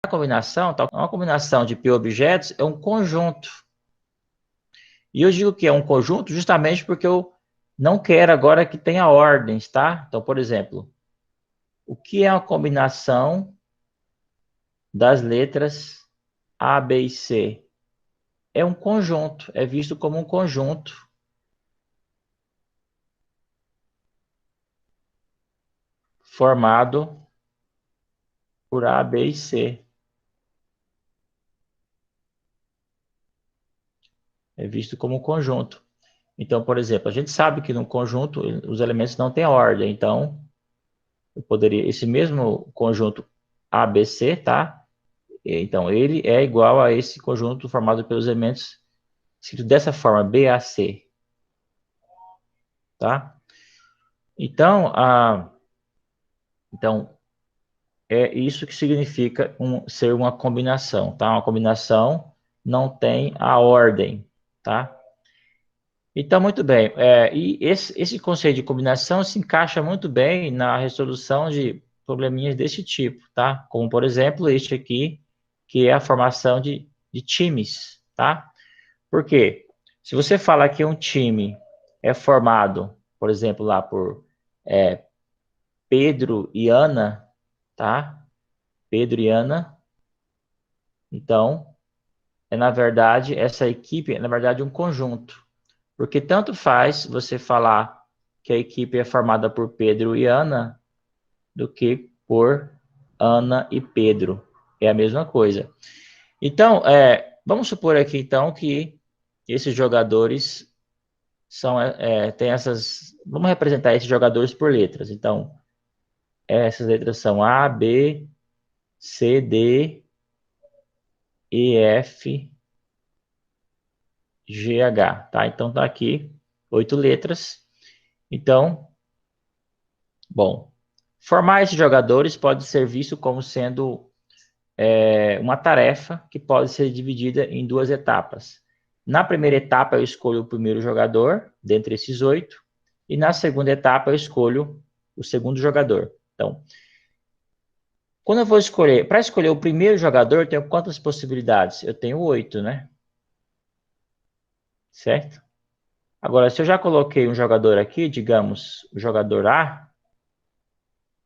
combinação, uma combinação de P objetos é um conjunto. E eu digo que é um conjunto justamente porque eu não quero agora que tenha ordens, tá? Então, por exemplo, o que é uma combinação das letras A, B e C? É um conjunto, é visto como um conjunto formado por A, B e C. É visto como um conjunto. Então, por exemplo, a gente sabe que no conjunto os elementos não têm ordem. Então, eu poderia, esse mesmo conjunto ABC, tá? Então, ele é igual a esse conjunto formado pelos elementos escrito dessa forma, BAC, tá? Então, então é isso que significa ser uma combinação, tá? Uma combinação não tem a ordem, tá? Então, muito bem. E esse conceito de combinação se encaixa muito bem na resolução de probleminhas desse tipo, tá? Como, por exemplo, este aqui, que é a formação de times, tá? Por quê? Se você fala que um time é formado, por exemplo, lá por Pedro e Ana, tá? Pedro e Ana, então, na verdade, essa equipe é, na verdade, um conjunto. Porque tanto faz você falar que a equipe é formada por Pedro e Ana, do que por Ana e Pedro. É a mesma coisa. Então, vamos supor aqui, então, que esses jogadores tem essas... Vamos representar esses jogadores por letras. Então, essas letras são A, B, C, D, E, F, G, H, tá? Então, tá aqui 8 letras. Então, bom, formar esses jogadores pode ser visto como sendo uma tarefa que pode ser dividida em duas etapas. Na primeira etapa, eu escolho o primeiro jogador, dentre esses 8, e na segunda etapa, eu escolho o segundo jogador. Então, quando eu vou escolher, para escolher o primeiro jogador, eu tenho quantas possibilidades? Eu tenho 8, né? Certo? Agora, se eu já coloquei um jogador aqui, digamos, o jogador A,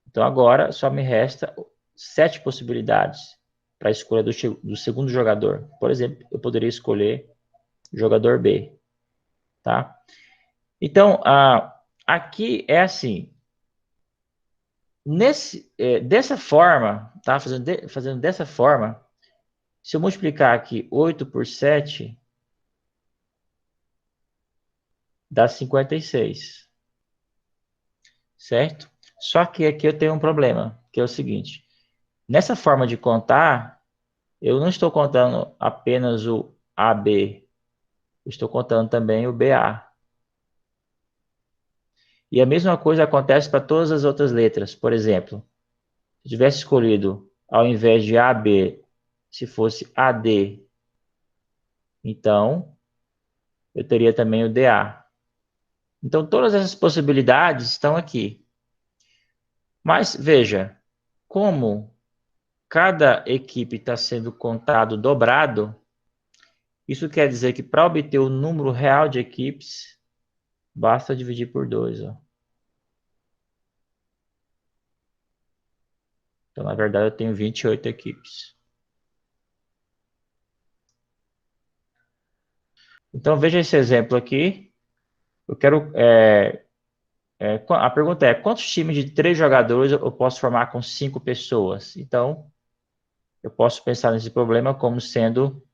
então agora só me resta 7 possibilidades para a escolha do segundo jogador. Por exemplo, eu poderia escolher o jogador B, tá? Então, aqui é assim, dessa forma, tá? Fazendo dessa forma, se eu multiplicar aqui 8 por 7, dá 56, certo? Só que aqui eu tenho um problema, que é o seguinte, nessa forma de contar, eu não estou contando apenas o AB, eu estou contando também o BA. E a mesma coisa acontece para todas as outras letras. Por exemplo, se eu tivesse escolhido, ao invés de AB, se fosse AD, então eu teria também o DA. Então, todas essas possibilidades estão aqui. Mas, veja, como cada equipe está sendo contado dobrado, isso quer dizer que para obter o número real de equipes, basta dividir por 2. Ó. Então, na verdade, eu tenho 28 equipes. Então, veja esse exemplo aqui. Eu quero... a pergunta é, quantos times de 3 jogadores eu posso formar com 5 pessoas? Então, eu posso pensar nesse problema como sendo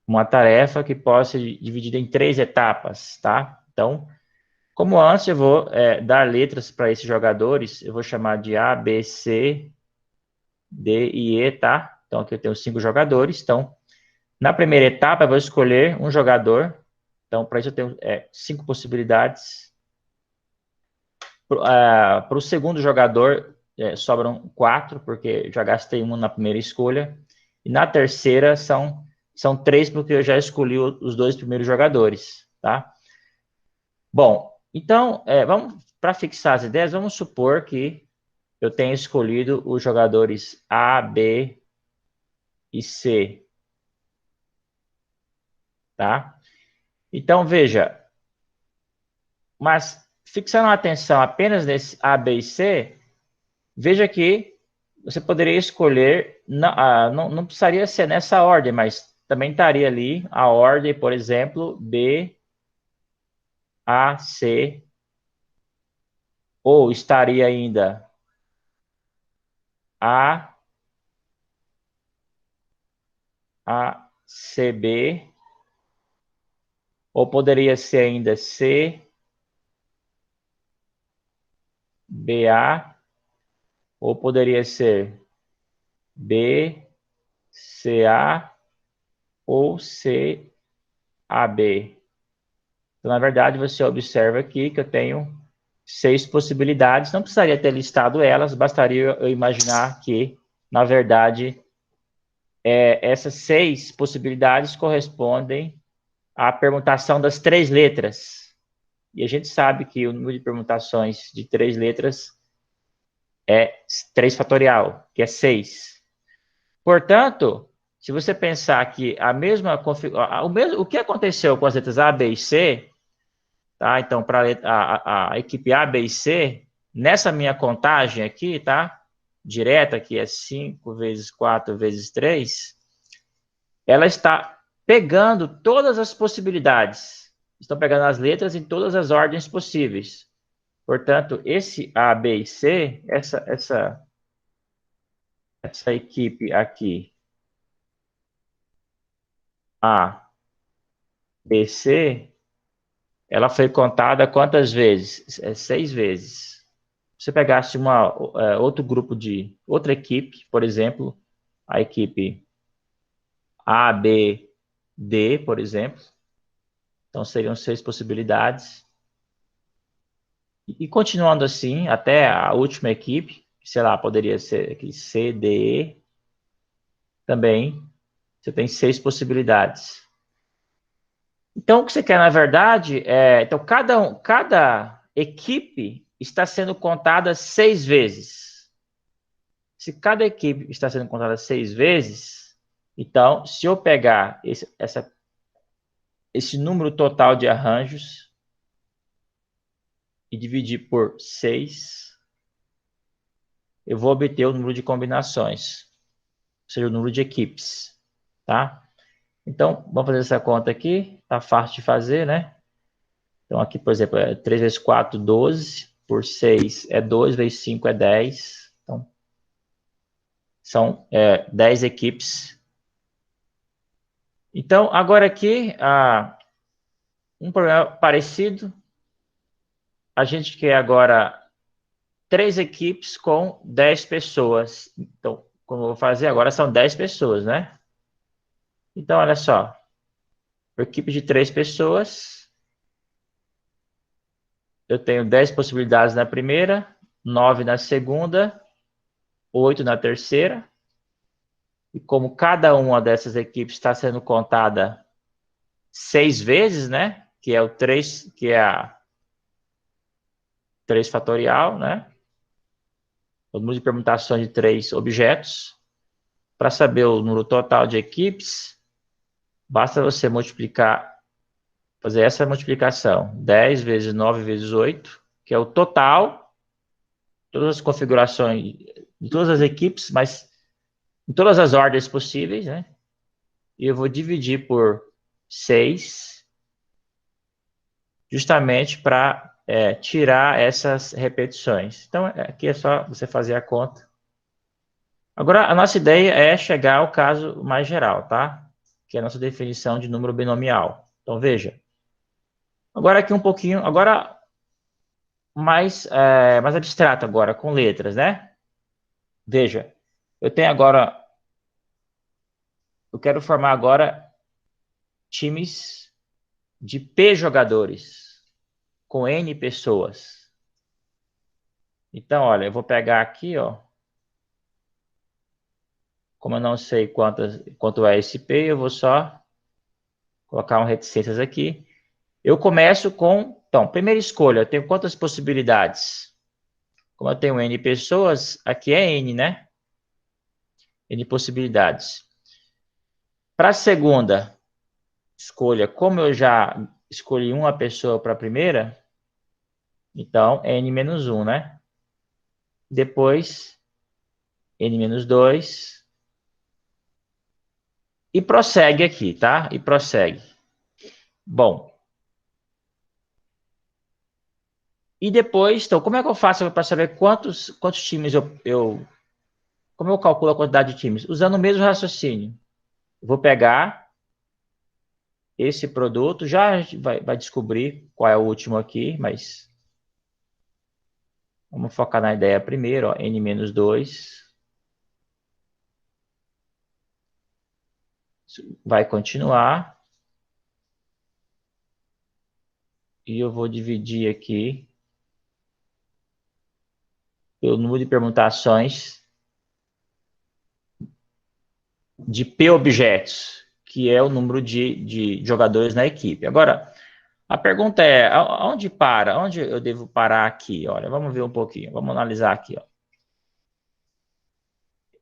uma tarefa que pode ser dividida em 3 etapas, tá? Então, como antes eu vou dar letras para esses jogadores, eu vou chamar de A, B, C, D e E, tá? Então, aqui eu tenho 5 jogadores. Então, na primeira etapa, eu vou escolher um jogador. Então, para isso eu tenho 5 possibilidades. Para o segundo jogador, sobram 4, porque já gastei uma na primeira escolha. E na terceira são 3, porque eu já escolhi os 2 primeiros jogadores, tá? Bom, então, vamos para fixar as ideias, vamos supor que eu tenha escolhido os jogadores A, B e C. Tá? Então, veja, mas fixando a atenção apenas nesse A, B e C, veja que você poderia escolher, não precisaria ser nessa ordem, mas também estaria ali a ordem, por exemplo, B, A, C, ou estaria ainda A, A, C, B, ou poderia ser ainda C, B, A, ou poderia ser B, C, A, ou C, A, B. Então, na verdade, você observa aqui que eu tenho 6 possibilidades. Não precisaria ter listado elas, bastaria eu imaginar que, na verdade, essas 6 possibilidades correspondem à permutação das 3 letras. E a gente sabe que o número de permutações de 3 letras é 3 fatorial, que é 6. Portanto, se você pensar que a mesma o que aconteceu com as letras A, B e C, tá? Então, para a equipe A, B e C, nessa minha contagem aqui, tá? Direta, que é 5 vezes 4 vezes 3, ela está pegando todas as possibilidades. Estão pegando as letras em todas as ordens possíveis. Portanto, esse A, B e C, essa equipe aqui, A, B, C, ela foi contada quantas vezes? 6 vezes. Se você pegasse outro grupo de outra equipe, por exemplo, a equipe A, B, D, por exemplo, então seriam 6 possibilidades. E continuando assim, até a última equipe, sei lá, poderia ser aqui C, D, E, também você tem 6 possibilidades. Então, o que você quer, na verdade, então cada equipe está sendo contada 6 vezes. Se cada equipe está sendo contada 6 vezes, então, se eu pegar esse número total de arranjos e dividir por 6, eu vou obter o número de combinações, ou seja, o número de equipes, tá? Então, vamos fazer essa conta aqui, tá fácil de fazer, né? Então, aqui, por exemplo, 3 vezes 4, 12, por 6 é 2, vezes 5 é 10. Então, são 10 equipes. Então, agora aqui, um problema parecido, a gente quer agora 3 equipes com 10 pessoas. Então, como eu vou fazer agora, são 10 pessoas, né? Então, olha só, por equipe de 3 pessoas, eu tenho 10 possibilidades na primeira, 9 na segunda, 8 na terceira. E como cada uma dessas equipes está sendo contada 6 vezes, né? Que é o 3, que é a 3 fatorial, né? O número de permutações de 3 objetos. Para saber o número total de equipes, basta você multiplicar, fazer essa multiplicação. 10 vezes 9 vezes 8, que é o total, todas as configurações de todas as equipes, mas em todas as ordens possíveis, né? E eu vou dividir por 6, justamente para tirar essas repetições. Então, aqui é só você fazer a conta. Agora, a nossa ideia é chegar ao caso mais geral, tá? Que é a nossa definição de número binomial. Então, veja. Agora aqui um pouquinho, agora mais abstrato agora, com letras, né? Veja, eu quero formar agora times de P jogadores, com N pessoas. Então, olha, eu vou pegar aqui, ó. Como eu não sei quanto é esse P, eu vou só colocar um reticências aqui. Eu começo com, então, primeira escolha, eu tenho quantas possibilidades? Como eu tenho N pessoas, aqui é N, né? N possibilidades. Para a segunda escolha, como eu já escolhi uma pessoa para a primeira, então n menos 1, né? Depois, n menos 2. E prossegue aqui, tá? E prossegue. Bom. E depois, então, como é que eu faço para saber quantos times como eu calculo a quantidade de times? Usando o mesmo raciocínio. Vou pegar esse produto, já vai descobrir qual é o último aqui, mas vamos focar na ideia primeiro, ó, n-2. Vai continuar. E eu vou dividir aqui pelo número de permutações de P objetos, que é o número de jogadores na equipe. Agora, a pergunta é, onde para? Onde eu devo parar aqui? Olha, vamos ver um pouquinho, vamos analisar aqui. Ó.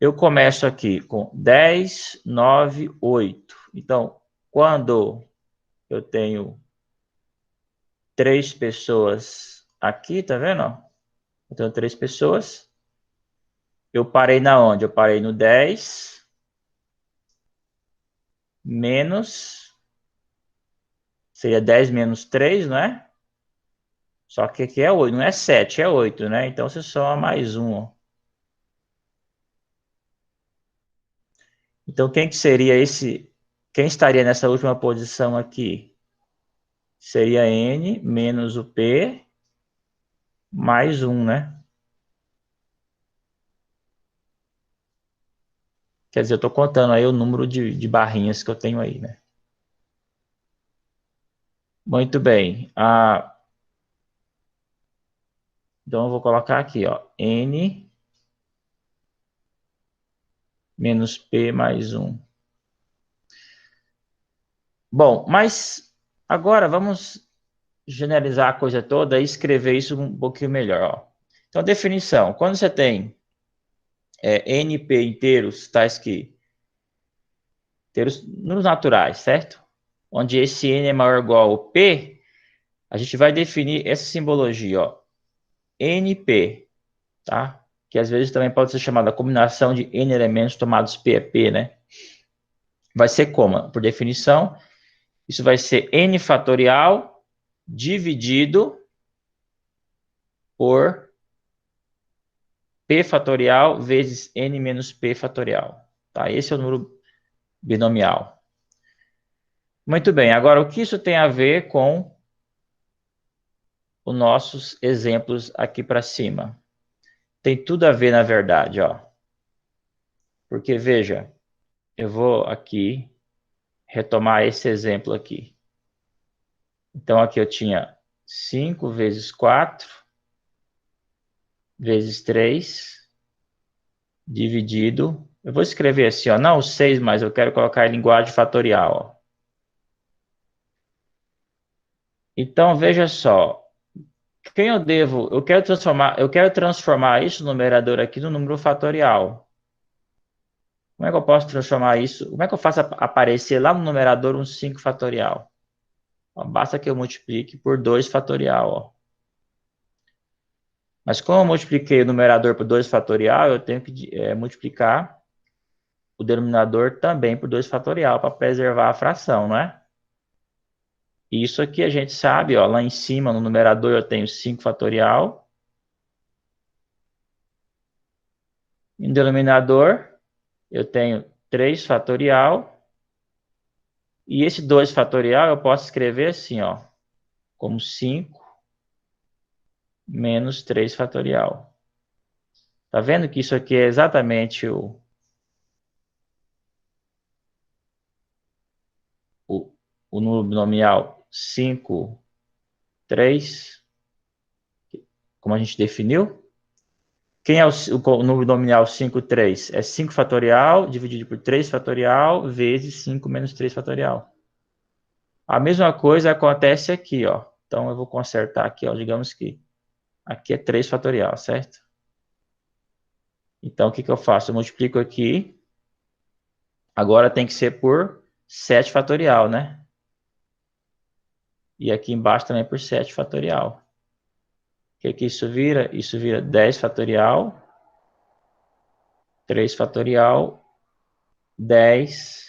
Eu começo aqui com 10, 9, 8. Então, quando eu tenho 3 pessoas aqui, tá vendo? Eu tenho 3 pessoas. Eu parei na onde? Eu parei no 10 menos... Seria 10 menos 3, não é? Só que aqui é 8, não é 7, é 8, né? Então, você soma mais um, ó. Então, quem que seria esse... Quem estaria nessa última posição aqui? Seria N menos o P mais 1, né? Quer dizer, eu estou contando aí o número de barrinhas que eu tenho aí, né? Muito bem. Então, eu vou colocar aqui, ó. N menos P mais 1. Bom, mas agora vamos generalizar a coisa toda e escrever isso um pouquinho melhor, ó. Então, definição. Quando você tem NP inteiros, tais que inteiros números naturais, certo? Onde esse N é maior ou igual ao P, a gente vai definir essa simbologia, ó. NP, tá? Que às vezes também pode ser chamada combinação de N elementos tomados P é P, né? Vai ser como? Por definição, isso vai ser N fatorial dividido por P fatorial vezes N menos P fatorial. Tá? Esse é o número binomial. Muito bem, agora o que isso tem a ver com os nossos exemplos aqui para cima? Tem tudo a ver, na verdade, ó. Porque, veja, eu vou aqui retomar esse exemplo aqui. Então, aqui eu tinha 5 vezes 4 vezes 3 dividido. Eu vou escrever assim, ó, não 6, mas eu quero colocar em linguagem fatorial. Ó. Então, veja só. Quem eu devo? Eu quero transformar isso no numerador aqui no número fatorial. Como é que eu posso transformar isso? Como é que eu faço aparecer lá no numerador um 5 fatorial? Ó, basta que eu multiplique por 2 fatorial. Ó. Mas como eu multipliquei o numerador por 2 fatorial, eu tenho que multiplicar o denominador também por 2 fatorial para preservar a fração, não é? Isso aqui a gente sabe, ó, lá em cima no numerador eu tenho 5 fatorial. E no denominador eu tenho 3 fatorial. E esse 2 fatorial eu posso escrever assim, ó, como 5 menos 3 fatorial. Tá vendo que isso aqui é exatamente o número binomial 5, 3, como a gente definiu? Quem é o número binomial 5, 3? É 5 fatorial dividido por 3 fatorial vezes 5 menos 3 fatorial. A mesma coisa acontece aqui, ó. Então, eu vou consertar aqui, ó. Digamos que aqui é 3 fatorial, certo? Então, o que que eu faço? Eu multiplico aqui. Agora tem que ser por 7 fatorial, né? E aqui embaixo também por 7 fatorial. O que que isso vira? Isso vira 10 fatorial, 3 fatorial, 10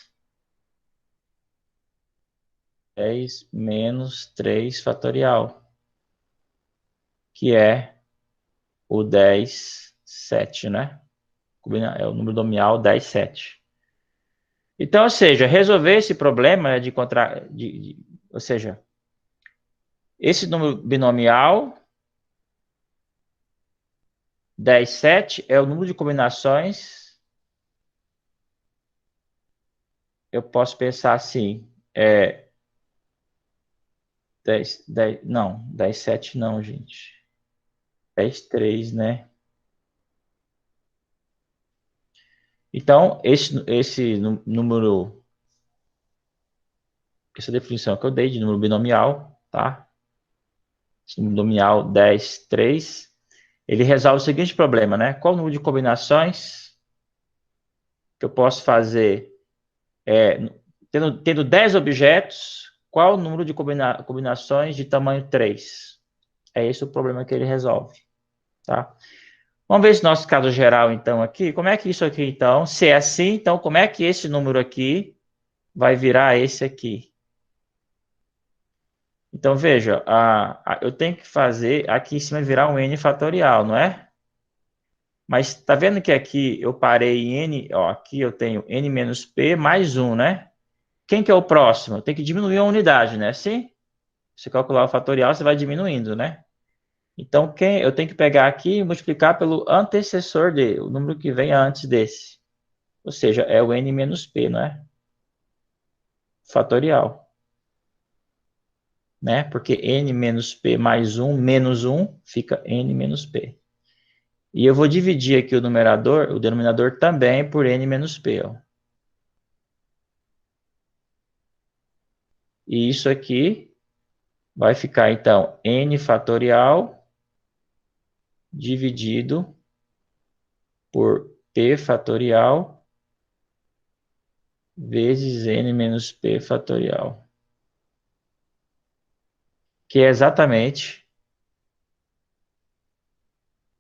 menos 3 fatorial, que é o 10, 7, né? É o número nominal 10, 7. Então, ou seja, resolver esse problema, né, ou seja, esse número binomial 10, 7 é o número de combinações. Eu posso pensar assim, 10, não, 10, 7 não, gente. 10, 3, né? Então, esse número, essa definição que eu dei de número binomial, tá? Esse número binomial 10, 3, ele resolve o seguinte problema, né? Qual o número de combinações que eu posso fazer, tendo 10 objetos, qual o número de combinações de tamanho 3? É esse o problema que ele resolve, tá? Vamos ver esse nosso caso geral, então, aqui. Como é que isso aqui, então, se é assim, então, como é que esse número aqui vai virar esse aqui? Então, veja, eu tenho que fazer aqui em cima virar um n fatorial, não é? Mas tá vendo que aqui eu parei em n, ó, aqui eu tenho n menos p mais 1, né? Quem que é o próximo? Tem que diminuir a unidade, né? Sim? Se calcular o fatorial, você vai diminuindo, né? Então, eu tenho que pegar aqui e multiplicar pelo antecessor dele, o número que vem antes desse. Ou seja, é o n menos p, não é? Fatorial. Né? Porque n menos p mais 1 menos 1 fica n menos p. E eu vou dividir aqui o denominador também por n menos p. Ó. E isso aqui vai ficar, então, n fatorial dividido por p fatorial vezes n menos p fatorial. Que é exatamente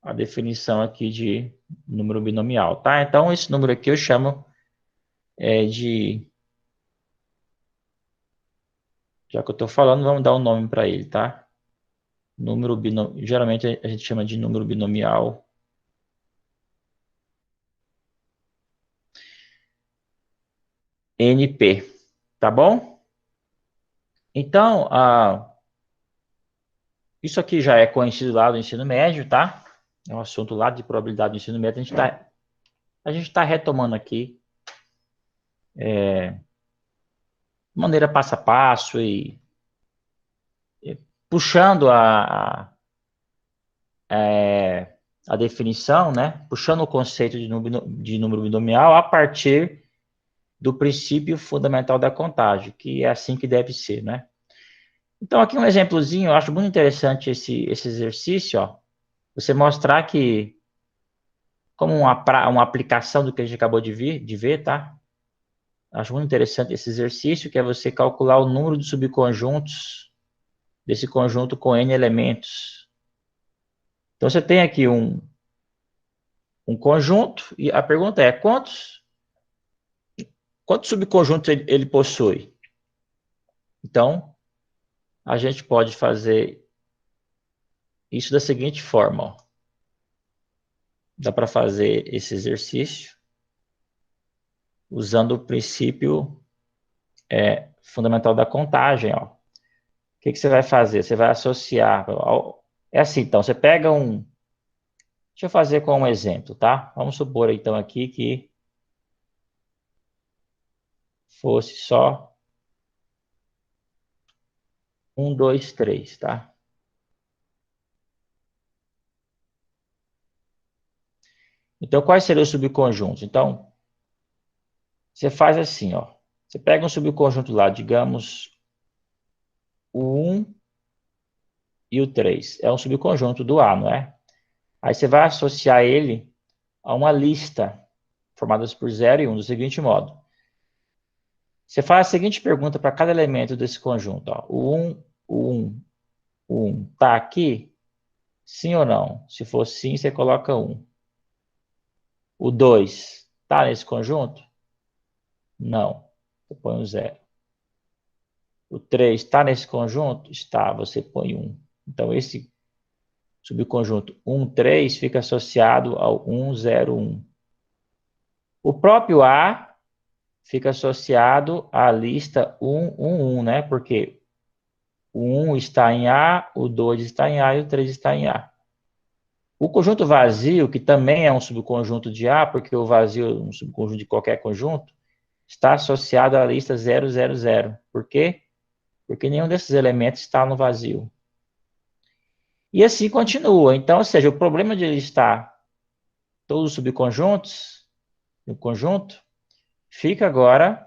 a definição aqui de número binomial, tá? Então, esse número aqui eu chamo de... Já que eu estou falando, vamos dar um nome para ele, tá? Geralmente a gente chama de número binomial. NP, tá bom? Então, isso aqui já é conhecido lá do ensino médio, tá? É um assunto lá de probabilidade do ensino médio. A gente tá retomando aqui de maneira passo a passo e puxando a definição, né? Puxando o conceito de número binomial a partir do princípio fundamental da contagem, que é assim que deve ser, né? Então, aqui um exemplozinho, eu acho muito interessante esse exercício, ó. Você mostrar que, como uma aplicação do que a gente acabou de ver, tá? Acho muito interessante esse exercício, que é você calcular o número de subconjuntos desse conjunto com n elementos. Então, você tem aqui um conjunto, e a pergunta é, quantos subconjuntos ele possui? Então, a gente pode fazer isso da seguinte forma, ó. Dá para fazer esse exercício usando o princípio fundamental da contagem. Ó. O que você vai fazer? Você vai associar. É assim, então, você pega um. Deixa eu fazer com um exemplo, tá? Vamos supor, então, aqui que fosse só 1, 2, 3, tá? Então, quais seriam os subconjuntos? Então, você faz assim, ó. Você pega um subconjunto lá, digamos, o 1 e o 3. É um subconjunto do A, não é? Aí você vai associar ele a uma lista formada por 0 e 1, do seguinte modo. Você faz a seguinte pergunta para cada elemento desse conjunto. Ó. O 1 está aqui? Sim ou não? Se for sim, você coloca 1. O 2 está nesse conjunto? Não. Você põe um 0. O 3 está nesse conjunto? Está. Você põe 1. Então, esse subconjunto 1, 3 fica associado ao 1, 0, 1. O próprio A fica associado à lista 1, 1, 1, né? Porque o 1 está em A, o 2 está em A e o 3 está em A. O conjunto vazio, que também é um subconjunto de A, porque o vazio é um subconjunto de qualquer conjunto, está associado à lista 0, 0, 0. Por quê? Porque nenhum desses elementos está no vazio. E assim continua. Então, ou seja, o problema de listar todos os subconjuntos no conjunto fica agora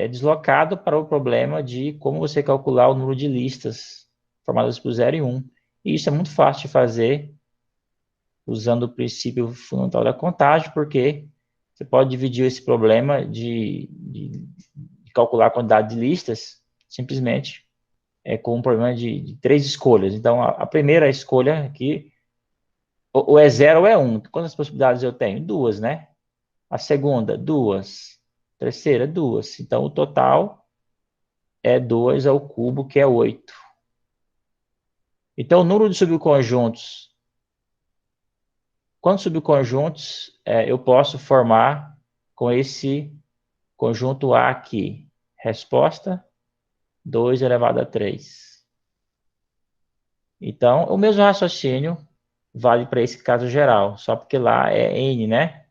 deslocado para o problema de como você calcular o número de listas formadas por 0 e 1. E isso é muito fácil de fazer usando o princípio fundamental da contagem, porque você pode dividir esse problema de calcular a quantidade de listas simplesmente com um problema de 3 escolhas. Então, a primeira escolha aqui, ou é 0 ou é 1. Quantas possibilidades eu tenho? 2, né? A segunda, 2. Terceira, 2. Então, o total é 2 ao cubo, que é 8. Então, o número de subconjuntos. Quantos subconjuntos eu posso formar com esse conjunto A aqui? Resposta, 2 elevado a 3. Então, o mesmo raciocínio vale para esse caso geral, só porque lá é N, né?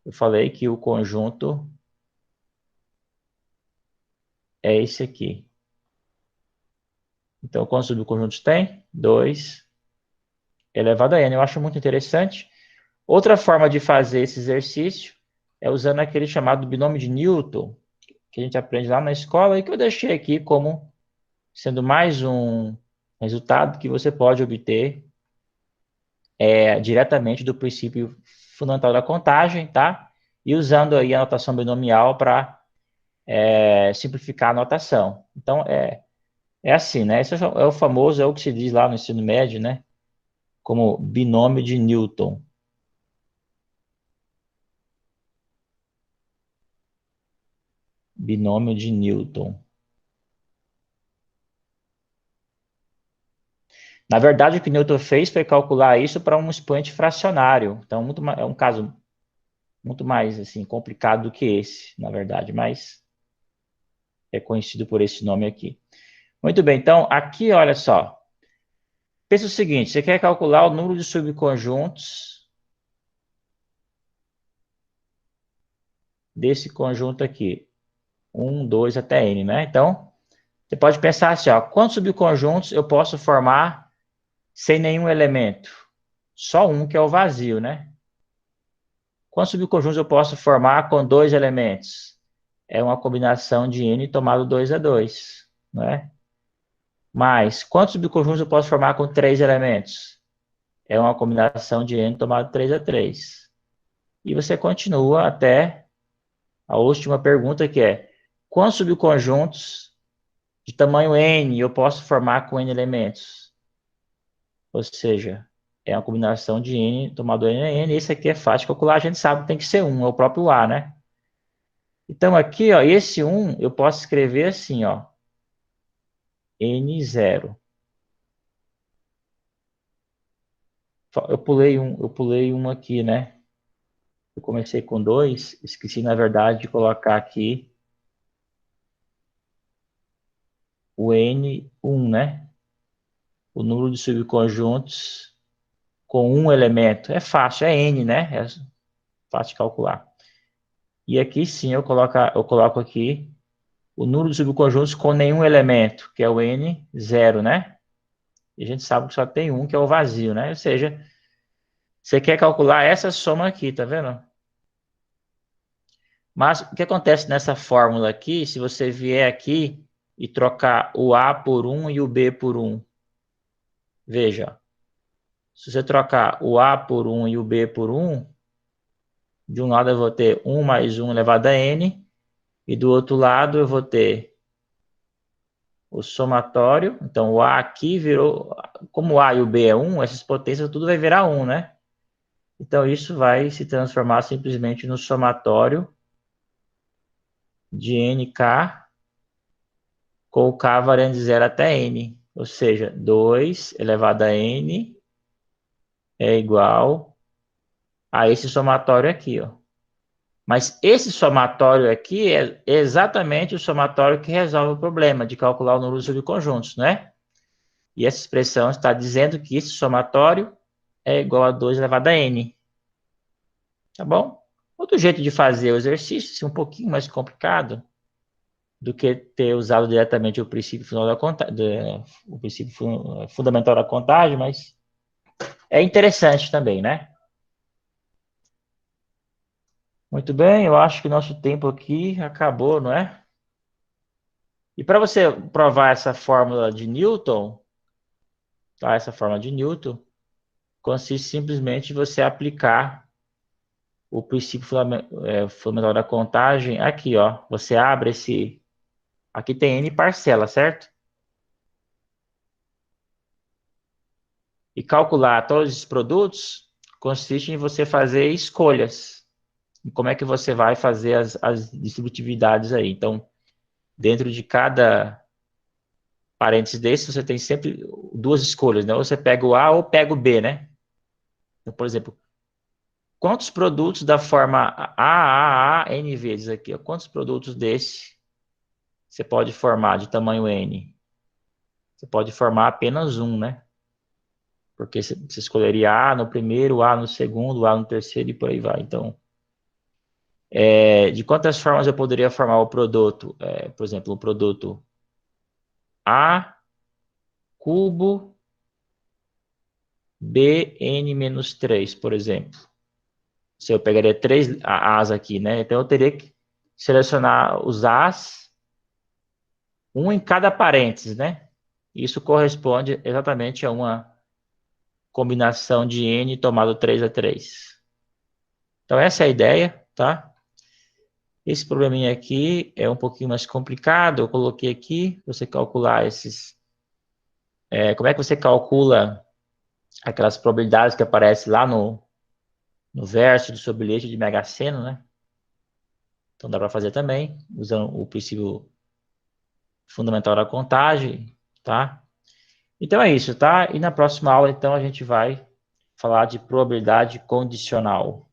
Eu falei que o conjunto é esse aqui. Então, quantos subconjuntos tem? 2 elevado a N. Eu acho muito interessante. Outra forma de fazer esse exercício é usando aquele chamado binômio de Newton, que a gente aprende lá na escola e que eu deixei aqui como sendo mais um resultado que você pode obter diretamente do princípio fundamental da contagem, tá? E usando aí a notação binomial para simplificar a notação. Então, é assim, né? Esse é o famoso, é o que se diz lá no ensino médio, né? Como binômio de Newton. Binômio de Newton. Na verdade, o que Newton fez foi calcular isso para um expoente fracionário. Então, é um caso muito mais assim, complicado do que esse, na verdade, mas é conhecido por esse nome aqui. Muito bem, então, aqui, olha só. Pensa o seguinte, você quer calcular o número de subconjuntos desse conjunto aqui. 1, 2 até n, né? Então, você pode pensar assim, ó, quantos subconjuntos eu posso formar sem nenhum elemento? Só um, que é o vazio, né? Quantos subconjuntos eu posso formar com 2 elementos? É uma combinação de n tomado 2 a 2, não é? Mas, quantos subconjuntos eu posso formar com 3 elementos? É uma combinação de n tomado 3 a 3. E você continua até a última pergunta, que é: quantos subconjuntos de tamanho n eu posso formar com n elementos? Ou seja, é uma combinação de n tomado n a n. Esse aqui é fácil de calcular, a gente sabe que tem que ser 1, é o próprio A, né? Então, aqui, ó, esse 1 eu posso escrever assim, ó, n0. Eu pulei um aqui, né? Eu comecei com 2, esqueci, na verdade, de colocar aqui o N1, né? O número de subconjuntos com um elemento. É fácil, é N, né? É fácil de calcular. E aqui sim eu coloco aqui o número de subconjuntos com nenhum elemento, que é o N0, né? E a gente sabe que só tem um, que é o vazio, né? Ou seja, você quer calcular essa soma aqui, tá vendo? Mas o que acontece nessa fórmula aqui, se você vier aqui e trocar o A por 1 e o B por 1, veja, se você trocar o A por 1 e o B por 1, de um lado eu vou ter 1 mais 1 elevado a n, E do outro lado eu vou ter o somatório. Então, o A aqui virou... Como o A e o B é 1, essas potências tudo vai virar 1, né? Então, isso vai se transformar simplesmente no somatório de nk com o k variando de 0 até n. Ou seja, 2 elevado a n é igual a esse somatório aqui, ó. Mas esse somatório aqui é exatamente o somatório que resolve o problema de calcular o número de subconjuntos, né? E essa expressão está dizendo que esse somatório é igual a 2 elevado a n. Tá bom? Outro jeito de fazer o exercício, um pouquinho mais complicado do que ter usado diretamente o princípio final da o princípio fundamental da contagem, mas é interessante também, né? Muito bem, eu acho que nosso tempo aqui acabou, não é? E para você provar essa fórmula de Newton, tá? Essa fórmula de Newton consiste simplesmente em você aplicar o princípio fundamental da contagem aqui, ó. Você abre esse... Aqui tem N parcela, certo? E calcular todos esses produtos consiste em você fazer escolhas. E como é que você vai fazer as distributividades aí? Então, dentro de cada parênteses desse, você tem sempre duas escolhas, né? Ou você pega o A ou pega o B, né? Então, por exemplo, quantos produtos da forma N vezes aqui, ó, quantos produtos desse você pode formar de tamanho N? Você pode formar apenas um, né? Porque você escolheria A no primeiro, A no segundo, A no terceiro e por aí vai. Então, de quantas formas eu poderia formar o produto? Por exemplo, o produto A cubo Bn menos 3, por exemplo. Se eu pegaria três A's aqui, né? Então, eu teria que selecionar os A's, um em cada parênteses, né? Isso corresponde exatamente a uma combinação de N tomado 3 a 3. Então, essa é a ideia, tá? Esse probleminha aqui é um pouquinho mais complicado. Eu coloquei aqui, você calcular esses... como é que você calcula aquelas probabilidades que aparecem lá no verso do seu bilhete de Mega Sena, né? Então, dá para fazer também, usando o princípio fundamental da contagem, tá? Então, é isso, tá? E na próxima aula, então, a gente vai falar de probabilidade condicional.